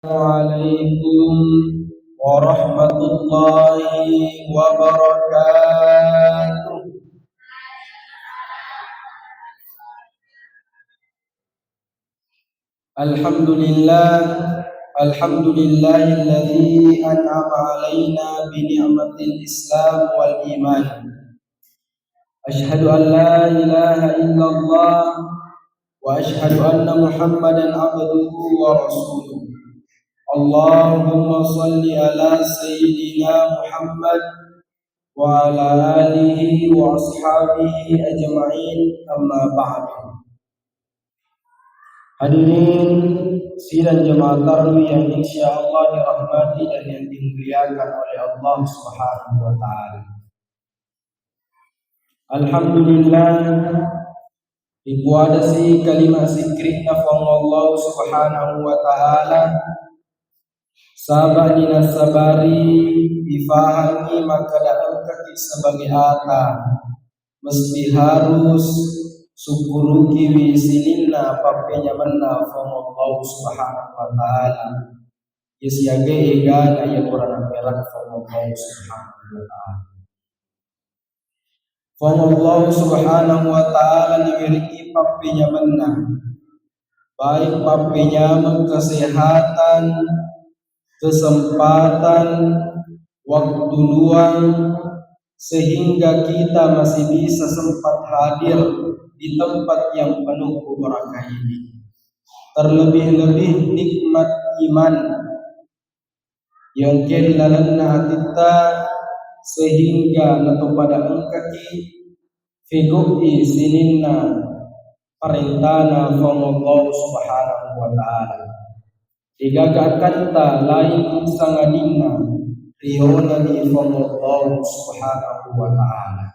Assalamualaikum warahmatullahi wabarakatuh. Alhamdulillahilladzi an'ama 'alaina bi ni'matil Islam wal iman. Asyhadu an la ilaha illallah wa asyhadu anna Muhammadan 'abduhu wa rasuluh. Allahumma salli ala sayyidina Muhammad wa ala alihi wa ashabihi ajma'in, amma ba'du. Hadirin sidang jemaah tarawih yang insyaallah dirahmati dan yang dimuliakan oleh Allah Subhanahu wa taala. Alhamdulillah, dibuadasi kalimat zikri nafang Allah Subhanahu wa taala. Sabani nasabari difahami maka datang kaki sebagai ata mesti harus syukuruki wisinina papenya manna from Allah Subhanahu wa taala yasiage egan ayat Quran perak from Allah Subhanahu wa taala. From Allah Subhanahu wa taala dimiliki papenya manna baik papenya kesehatan, kesempatan, waktu luang sehingga kita masih bisa sempat hadir di tempat yang penuh barakah ini. Terlebih-lebih nikmat iman yang kehilangan kita sehingga nato pada engkaki figu'i sininna perintana Allah Subhanahu wa taala. Digagakan ta lain sangadina riona di Allah Subhanahu wa taala.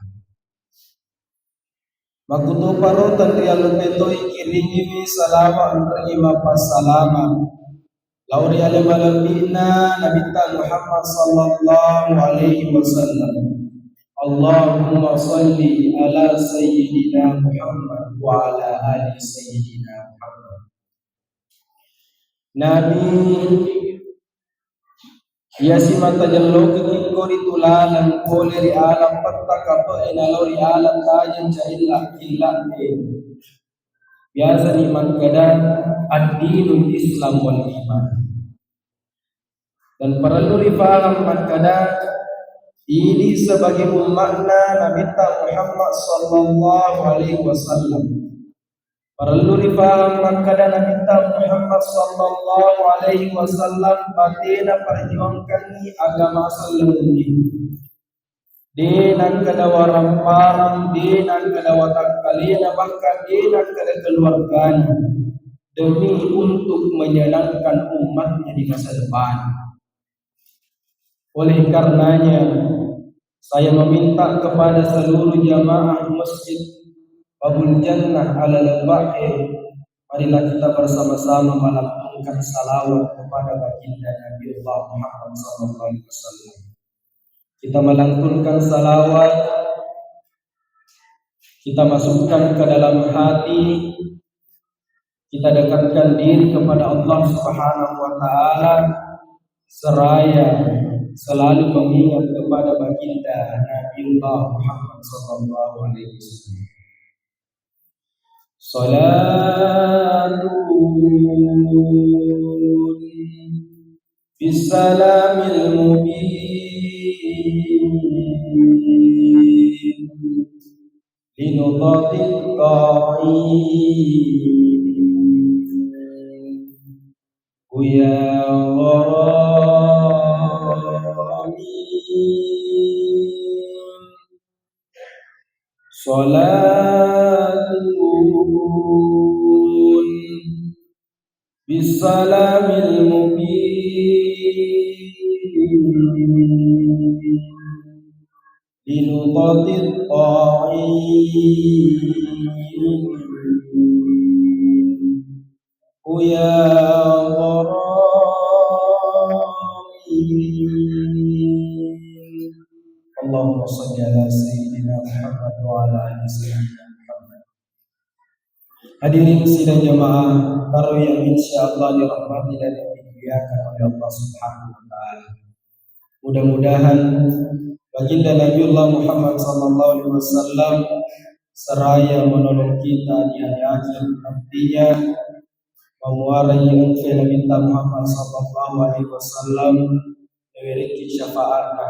Makutu parutan rialu petoi kiringi salama antarima pasalama lauri alamalabina nabita Muhammad sallallahu alaihi wasallam. Allahumma salli ala sayyidina Muhammad wa ala ali sayyidina Muhammad. Nabi yasima tajalloki kikori tulalan koleri alam pattaka inalori alam tajan jahillah illah biasa iman kadang ad-dinul Islam wal iman. Dan perlu difaham kadang ini sebagai makna Nabi Muhammad sallallahu alaihi wasallam. Perlu difaham kadang Nabi Muhammad sallallahu alaihi wasallam batina perjuangkan agama sallallahu dinan kadawa ramparan, dinan kadawa tangkalina, bahkan dinan kada keluarganya demi untuk menyenangkan umatnya di masa depan. Oleh karenanya saya meminta kepada seluruh jamaah masjid Babul Jannah ala Al-Baqir, marilah kita bersama-sama melantunkan salawat kepada baginda Nabi Allah Muhammad sallallahu alaihi wasallam. Kita melantunkan salawat, kita masukkan ke dalam hati, kita dekatkan diri kepada Allah Subhanahu wa taala seraya selalu mengingat kepada baginda Nabi Allah Muhammad sallallahu alaihi wasallam. Salatun bisalamil mubin linudatil ta'in ya gharamin salatun bisalamil mubin linudatil ta'in ya gharamin. Allahumma salli ala sayyidina Muhammad wa ala ali sayyidina Muhammad. Hadirin sidang jamaah tarawih yang insyaallah dirahmati dan dimuliakan oleh Allah Subhanahu wa taala. Mudah-mudahan baginda Nabiullah Muhammad sallallahu alaihi wasallam seraya menolong kita di hari akhir nantinya, memuarai engkau Nabi Muhammad sallallahu alaihi wasallam memiliki syafaatna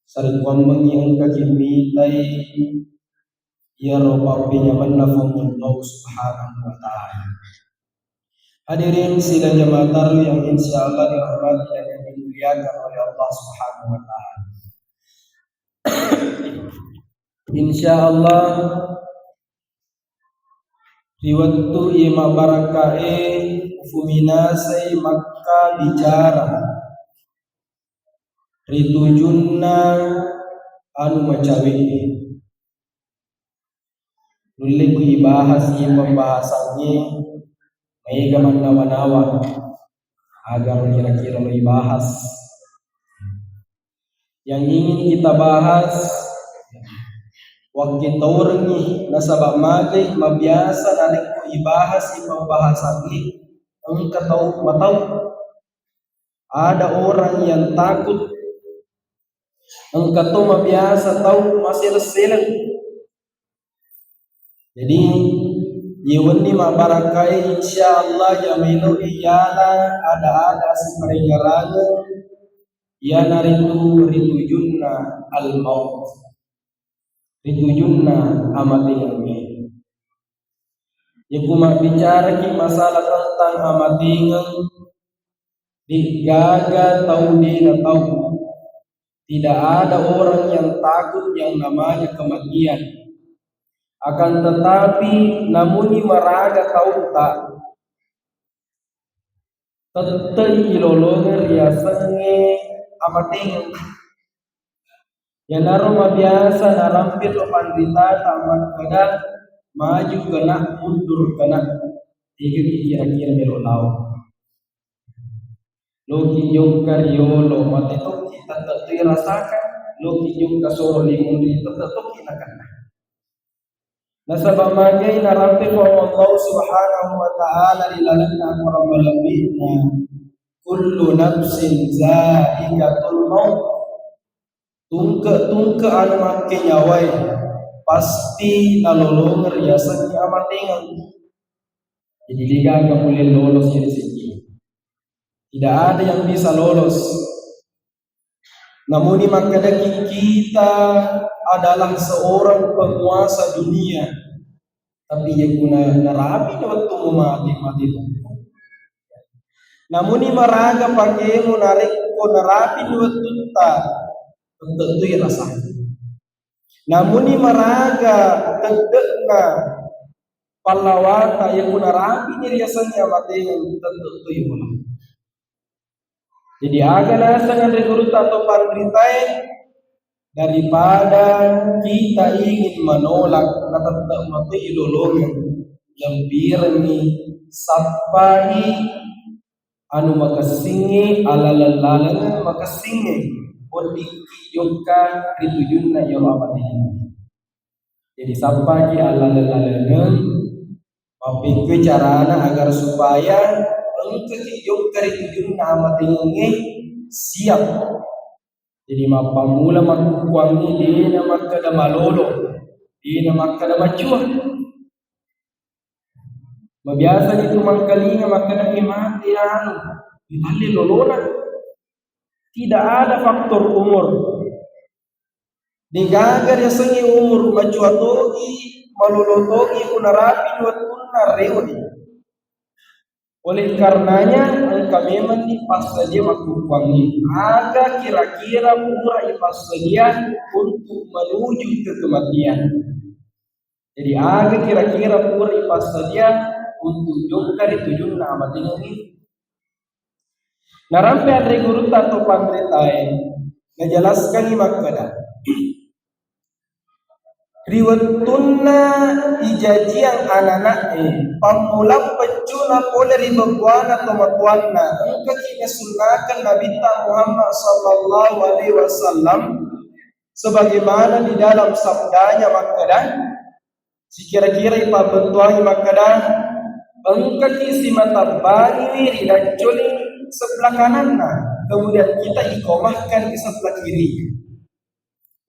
sareng mengi engkau kimitai ya Rabb nyamanna Allah Subhanahu wa taala. Hadirin sidang jamaah tarwih yang insyaallah dirahmati dan dimuliakan oleh Allah Subhanahu wa taala. Insyaallah riwayat ima barakae fuminasai Makkah bicara ritujunna anu macawi nulle ku ibahas pembahasannya mega manawan-nawan agar kira-kira lo dibahas. Yang ingin kita bahas waktu orang ni nasabak magay mabiasa narik ku ibahas pembahasan ini engkau tahu matau ada orang yang takut engkau tahu mabiasa tahu masih resilen. Jadi Yewen ni mabarakai insyaallah jamilu iyala ada si perengarangan ya naritu ritujunna al-maut ritujunna amatingan. Ya kuma bicara ki masalah tentang amatingan digaga tahu dia tahu tidak ada orang yang takut yang namanya kematian. Akan tetapi namuni maraga tahu tak tetei ilolongan riasange amating yang naro mabiasa narampir lo pandita tamat kada maju kena mundur kena tiga kira-kira melo lau loki yung karyolo mati to kita tetei rasakan loki yung kasoro limun itu tetep kita kena. Nasabah magay narampil wa Allah Subhanahu wa ta'ala lilalana rabbalaminna kullu nafsin za'iqatul maut tungke anu make nyawai pasti nalolongan riasan ki amatingan. Jadi liga enggak boleh lolos dari sini. Tidak ada yang bisa lolos. Namun makadaki kita adalah seorang penguasa dunia, tapi yang guna narapi waktu mati itu. Namun maraga pakai menarik ko narapi waktu tentu rasanya. Namun maraga tendekna palawata yang guna rapi riasannya mati yang tentu yang. Jadi agak sangat regurut atau pandritai daripada kita ingin menolak kata mati idolongan yang birni sapai anu makasingi alalalan makasingi odiki yoka ritujunna yo amati. Jadi sapai alalalan mapikir carana agar supaya engkau yoka ritujunna amati siap. Jadi mapamula makukuangi di nama kada malolo, di nama kada macuah. Mabiasa itu mangkalinya makada mati anu, ditali lolona. Tidak ada faktor umur. Digagar ya sengi umur macuah togi, malolo togi kunarapi dua tunna reuni. Oleh karenanya engkau memang pas saja makukuangi agak kira-kira pura pas saja untuk menuju ke kematian. Jadi agak kira-kira pura pas saja untuk jongkar itu nama tinggal ini. Narampe ada guru atau pangretai menjelaskan makna. Riwayatuna ijajian anak-anak pamulang pecuna pole ribabuana tomatuanna engkau kini sunnakan Nabi Muhammad sallallahu alaihi wasallam sebagaimana di dalam sabdanya makna si kira-kira ipabentuangi makna engka kisi mata bani wiri dan culing sebelah kanan kemudian kita ikomahkan di sebelah kiri.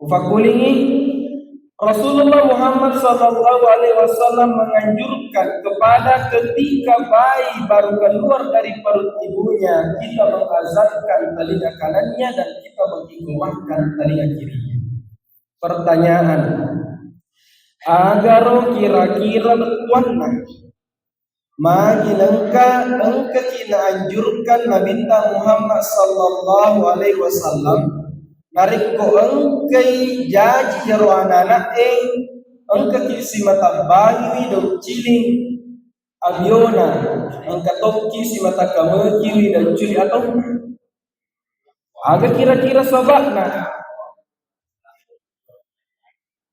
Ufakulingi Rasulullah Muhammad SAW menganjurkan kepada ketika bayi baru keluar dari perut ibunya, kita mengazankan telinga kanannya dan kita mengikomahkan telinga kirinya. Pertanyaan, agar kira-kira betuanna magi engka kita anjurkan Nabi Muhammad SAW narik ko engkai jaji jaro anak engka kisi mata bangi do ciling abiona engka tokki si mata kameki dan culi atau agak kira-kira sabakna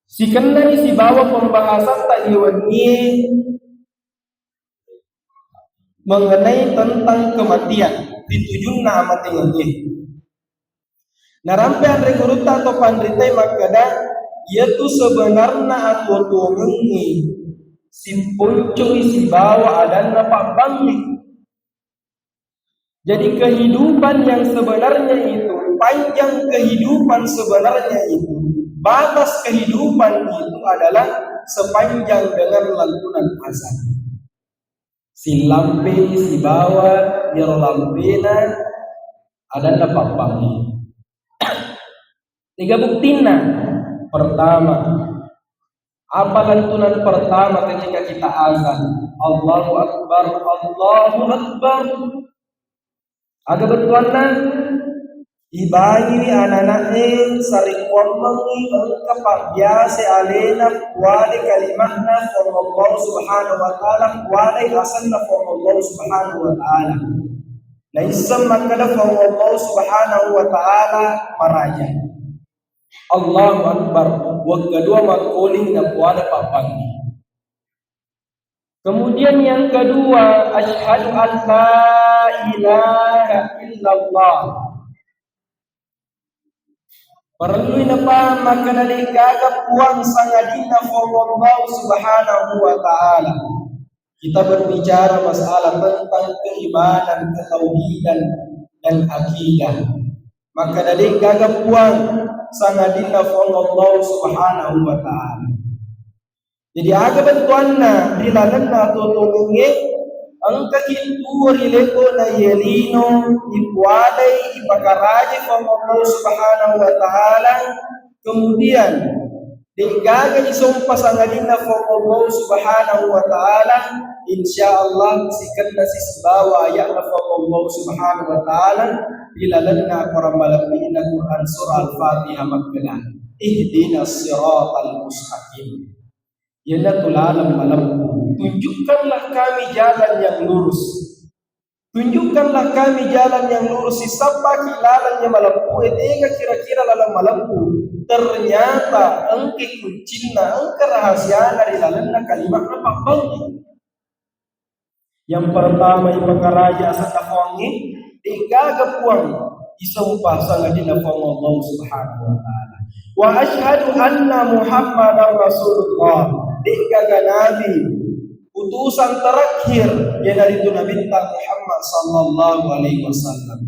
si kendari si bawa pembahasan tadi wani mengenai tentang kematian ditujungna amat tinggi. Narampe andre guruta atau pandritai makada yaitu sebenarnya aku tumengi si puncui si bawa adana pak bangli. Jadi kehidupan yang sebenarnya itu, panjang kehidupan sebenarnya itu, batas kehidupan itu adalah sepanjang dengan lantunan azan. Si lampe si bawa jero lampena adana pak bangli. 3 buktina. Pertama, apa lantunan pertama ketika kita azan? Allahu Akbar, Allahu Akbar. Aga betuanna ibayi anak-anak sari komengi engka pabiase alena wale kalimahna Allah subhanahu wa ta'ala wale asanna Allah subhanahu wa ta'ala. Laisa makala Allah subhanahu wa ta'ala maraja. Allahu Akbar. Wag kedua makuling na puada papangi. Kemudian yang kedua, asyhadu an la ilaha illallah. Perlu napa maka dari gagap puang sangadina Allah subhanahu wa ta'ala. Kita berbicara masalah tentang keimanan, ketauhidan dan akidah. Maka dari gagap puang sangadina Allah subhanahu wa ta'ala. Jadi aga bentuanna dilalanna tutulungi angka kituri leko na yelino ipuadai ipakaraji Allah subhanahu wa ta'ala. Kemudian digaga isumpah sangadina Allah subhanahu wa ta'ala. Insyaallah sikanna sisbawa ayatna Allah subhanahu wa ta'ala dilalanna korambalapina Quran surah Al-Fatihah makna ihdinas siratal mustaqim. Yana tulalam malamku, tunjukkanlah kami jalan yang lurus. Tunjukkanlah kami jalan yang lurus. Siapa kilalannya malamku, etega kira-kira lalang malamku. Ternyata engke kuncina, engke rahasia dari lalanna kalimat apa bangki. Yang pertama ipakaraja asatafongi, digaga puang isumpah sangadina fong Allah subhanahu wa ta'ala. Wa asyhadu anna Muhammadar Rasulullah. Digaga Nabi utusan terakhir yang dari itu Nabi Muhammad sallallahu alaihi wasallam.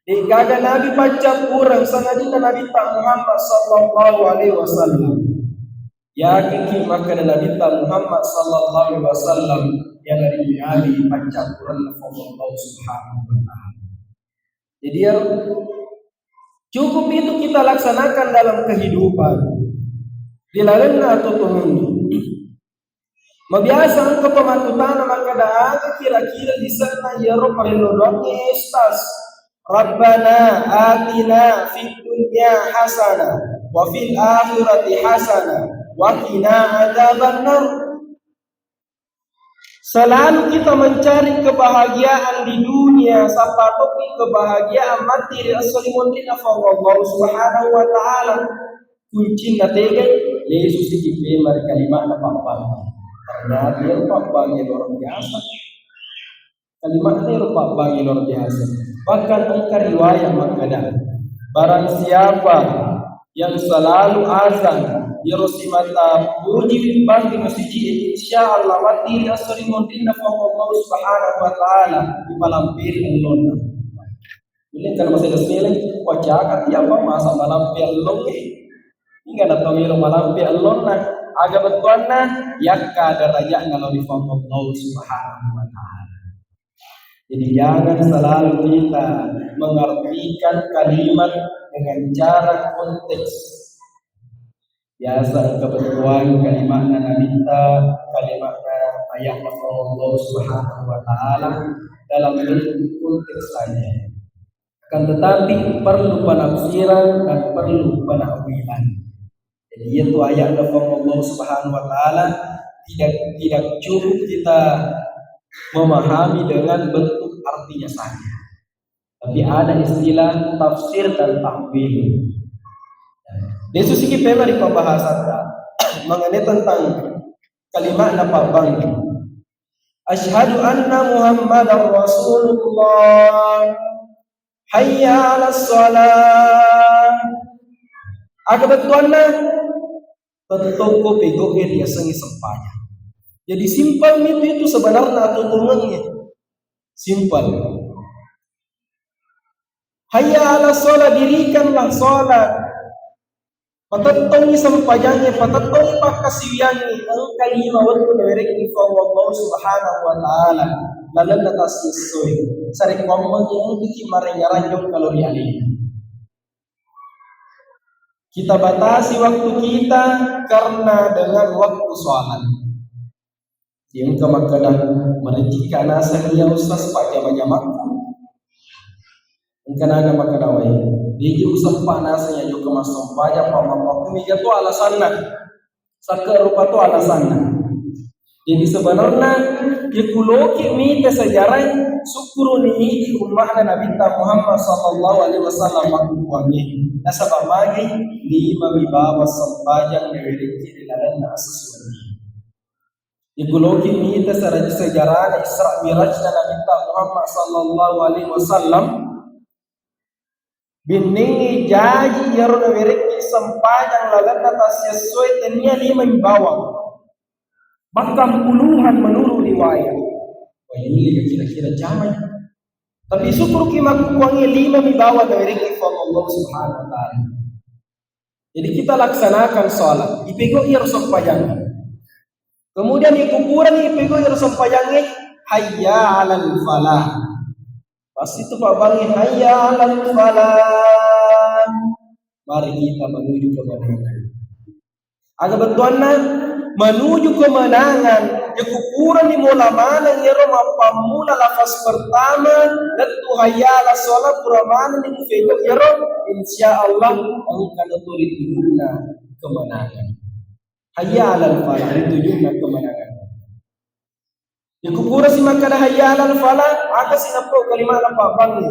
Digaga Nabi pacap kurang sanadina Nabi Muhammad sallallahu alaihi wasallam. Ya kiki maka Nabi Muhammad sallallahu alaihi wasallam yang dari Nabi pacap kurang Allah subhanahu wa ta'ala. Jadi cukup itu kita laksanakan dalam kehidupan. Dilarang atau tumun. Mabiasa ang kapamatutan maka daaga kira-kira di sana yaro parilodong estas. Rabbana atina fid dunya hasanah wa fil akhirati hasanah wa qina adzabannar. Selalu kita mencari kebahagiaan di dunia, sapatoki kebahagiaan mati asalimun dina Allah subhanahu wa ta'ala. Kunci natege lesu sikipe mar kalimat na papa. Ternyata dia papa luar biasa. Kalimatnya papa luar biasa. Bahkan angka riwayat makna barang siapa yang selalu azan, Yerosimata puji bagi masjid insyaallah wati asri mondina fa Allah subhanahu wa taala di malampir ulun. Ini kalau masih dasmile wajaka tiapa masa malampir ulun hingga datang milo malampir ulun aga betuanna yakka derajat kalau di fa Allah subhanahu wa taala. Jadi jangan selalu kita mengartikan kalimat dengan cara konteks. Biasa kebetulan kalimatna nabita, kalimatna ayatnya Allah subhanahu wa ta'ala dalam bentuk konteks saja. Akan tetapi perlu penafsiran dan perlu penakwilan. Jadi itu ayatnya Allah subhanahu wa ta'ala tidak cukup kita memahami dengan bentuk artinya saja. Tapi ada istilah tafsir dan takwil. Yesus ini pernah di pembahasan mengenai tentang kalimat napa bang. Asyhadu anna Muhammadar Rasulullah. Hayya 'alas shalah. Aga betuanna tentu ko pego dia sengi sempanya. Jadi simpel itu sebenarnya tutungannya. Simpel. Hayya 'alas shalah, dirikanlah salat. Patatong sampayangnya, patatong pakasiyannya ang kalimawan ko na merek ifang Allah subhanahu wa ta'ala lalan natas yesoy saring ngomong yang bikin yung kalori alin. Kita batasi waktu kita karena dengan waktu sholat. Yang kemakadang merejika nasa niya usas pa jaman-jaman. Ang kanana makadaway. Di usap panasnya juga masuk banyak pamapok ini itu alasannya sakar rupa itu alasannya. Jadi sebenarnya dikuloki mite sejarah syukur ni di ummah Nabi Muhammad sallallahu alaihi wasallam makuangi nasabah magi di mabibawa sampajang memiliki di dalam asas. Dikuloki mite sejarah Isra Miraj Nabi Muhammad sallallahu alaihi wasallam biningi jaji yaruna mereki sampajang lagan atas sesuai tenia 5 bawang bahkan puluhan menurut riwayat. Wah ini kira-kira jaman. Tapi syukur kimak kuangi 5 bawang mereki Allah subhanahu wa ta'ala. Jadi kita laksanakan sholat ipego ir sampajang. Kemudian di kuburan ipego ir sampajang hayya 'alal falah. Pas itu Pak Bangi hayya 'alal falah. Mari kita menuju kemenangan. Aga betuanna menuju kemenangan ya kukuran di mula mana ngero mapamula lafaz pertama datu hayya 'alas shalah kuramana di fego ngero insyaallah akan turiduna kemenangan. Hayya 'alal falah ditujuna kemenangan. Di kuburan si makana hayya 'alal falah aka sinapo kalimat apa bangi.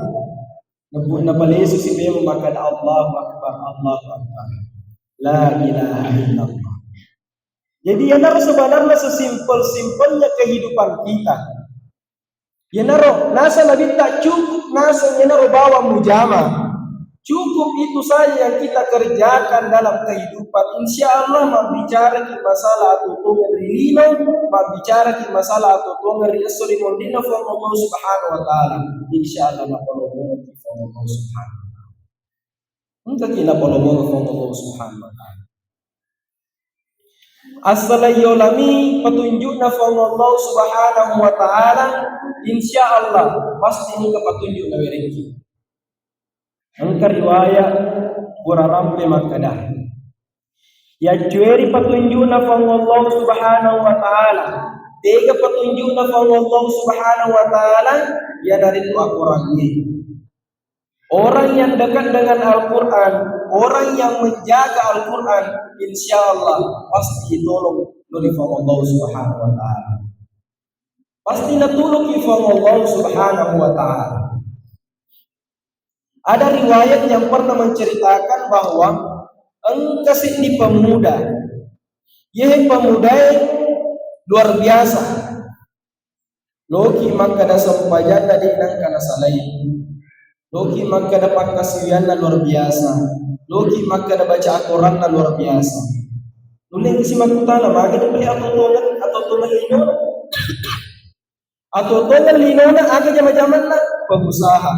Nabu napaleso si bemo makana Allahu akbar Allahu akbar. La ilaha illallah. Jadi ya naro sebenarnya sesimpel-simpelnya kehidupan kita. Ya naro nasa nabi tak cukup nasa ya naro bawa mujama. Cukup itu saja yang kita kerjakan dalam kehidupan. Insya Allah bicara ki masalah atau ngeri lima, bicara ki masalah atau ngeri asli mondina fa Allah subhanahu wa ta'ala. Insya Allah na polomo ki fa Allah subhanahu wa ta'ala. Unta ki na polomo fa Allah subhanahu wa ta'ala. As-salayolami petunjuk na fa Allah subhanahu wa ta'ala. Insya Allah pasti ini kepetunjuk na wereki. Angka riwayat Burarampe Makadah. Ya cueri petunjuk na Allah subhanahu wa ta'ala. Tiga petunjuk na Allah subhanahu wa ta'ala. Ya dari dua orangnya. Orang yang dekat dengan Al-Quran, orang yang menjaga Al-Quran, insya Allah pasti tolong oleh Allah subhanahu wa ta'ala. Pasti natulog Allah subhanahu wa ta'ala. Ada riwayat yang pernah menceritakan bahwa engkau ini pemuda. Yeh pemuda luar biasa. Loki makada sampajan tadi nang kana salai. Loki makada pakasian luar biasa. Loki makada baca Al-Quran luar biasa. Uleng si makutana magi na pali atau tongan linona atau tongan linona aga zaman na pengusaha,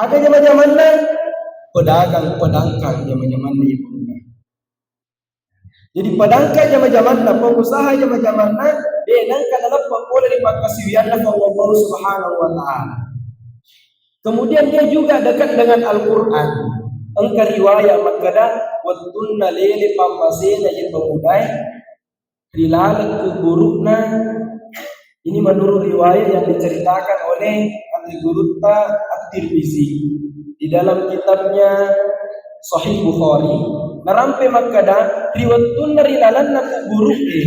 aga zaman na pedangkang zaman na ibu. Jadi pedangkang zaman na pengusaha zaman na denang kadalah boleh dipakasiwian Allah Subhanahu wa taala. Kemudian dia juga dekat dengan Al-Qur'an. Engkau riwayat makada wattunna lele pamasena yang pemudai rilalat kuburukna. Ini menurut riwayat yang diceritakan oleh Al-Gurutta At-Tirmizi di dalam kitabnya Sahih Bukhari. Narampe makada riwattunna rilalanna kuburuke.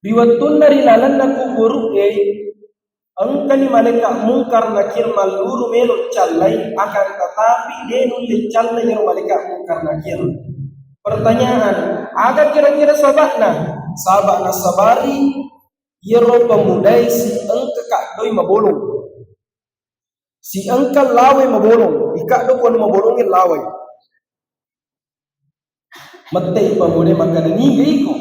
Riwattunna rilalanna kuburuke. Angkani malaikat mungkar nakir maluru melok callai akan tetapi dia nulis callai yang malaikat mungkar nakir. Pertanyaan, ada kira-kira sabakna sabari yero pemudai si engka kak doi mabolong. Si engka lawe mabolong, ikak do kon mabolongin lawe. Matei pemudai makana ni iko.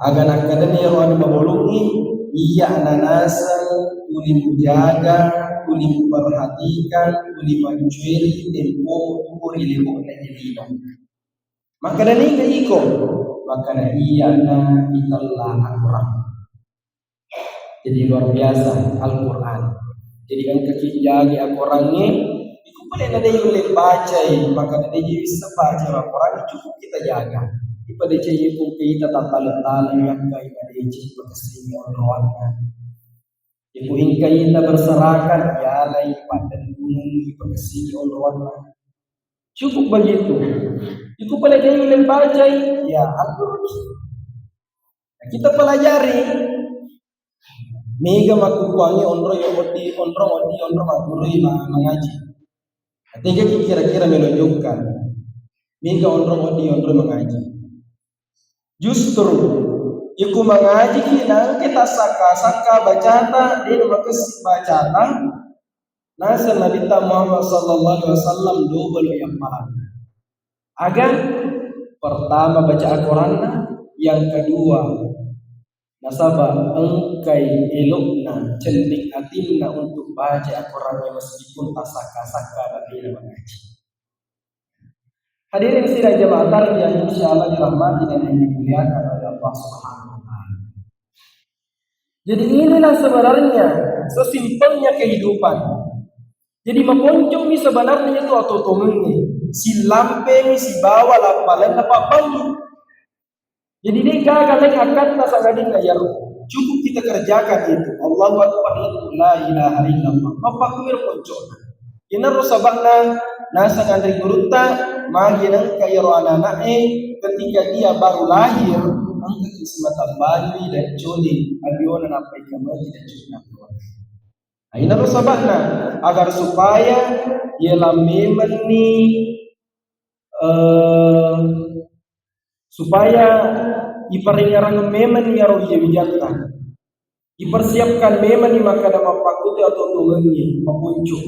Agan akademi yero anu mabolongi iya nanasa uli menjaga, uli memperhatikan, uli mencuci tempo umur ilmu najilino. Maka dari iko, maka dari iya na itulah Al-Quran. Jadi luar biasa Al-Quran. Jadi kan kekijagi Al-Quran ni, iku pada ada yang boleh baca, maka dari bisa baca Al-Quran cukup kita jaga. Ipada cai pun kita tata-tata yang kai pada cai berkesini orang. Ibu ingkai kita berserakan ya lai pada gunung berkesini orang. Cukup begitu. Iku pada dia yang baca ya Al-Quran. Kita pelajari. Mega makukuangi ondro yang odi ondro magurui mengaji. Tiga kira-kira menunjukkan. Mega ondro mengaji. Justru iku mengaji kita saka bacata di rumah kesih bacata nasa Nabi Muhammad sallallahu alaihi wasallam double yang pahala. Agar pertama baca Al-Quran, yang kedua nasabah engkai elokna cendik atinna untuk baca Al-Quran meskipun tak saka bagi mengaji. Hadirin sidang jemaah yang insyaallah dirahmati dan dimuliakan oleh Allah Subhanahu wa taala. Jadi inilah sebenarnya sesimpelnya kehidupan. Jadi memoncong ni sebenarnya itu atau tomengi, si lampe ni si bawa lapalan apa bangi. Jadi dia gagal akan tak sangat kaya. Cukup kita kerjakan itu. Allahu akbar la ilaha illallah. Apa kuir moncong. Ina rusabakna nasa ngandri guruta magi nang kaya anak ketika dia baru lahir angka kismatan bali dan coli abiona napai kamari dan coli napai. Ina rusabakna agar supaya dia memang ni supaya iperingaran memang ya roh dia wijata. Dipersiapkan memang ni maka dapat pakuti atau tungangi mapuncung.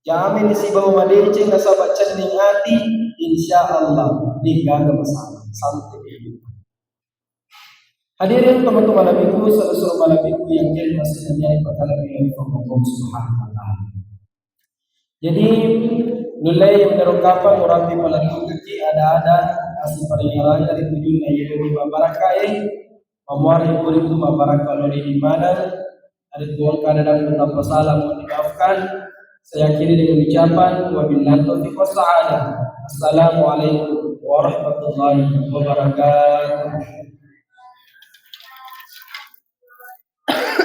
Jamin si bawa madece na sabat cending hati insyaallah tidak ada masalah santai hidup. Hadirin teman-teman nabiku saudara nabiku yang masih menjadi perkara yang Allah Subhanahu wa taala. Jadi nilai yang menerokapan orang di malam kaki ada asli peringatan dari tujuan yang mabarakah memuari kulit mabarakah di mana ada tuan kadang tetap salah mohon dimaafkan. Saya akhiri dengan ucapan wabillahi taufiq wassalam. Assalamualaikum warahmatullahi wabarakatuh.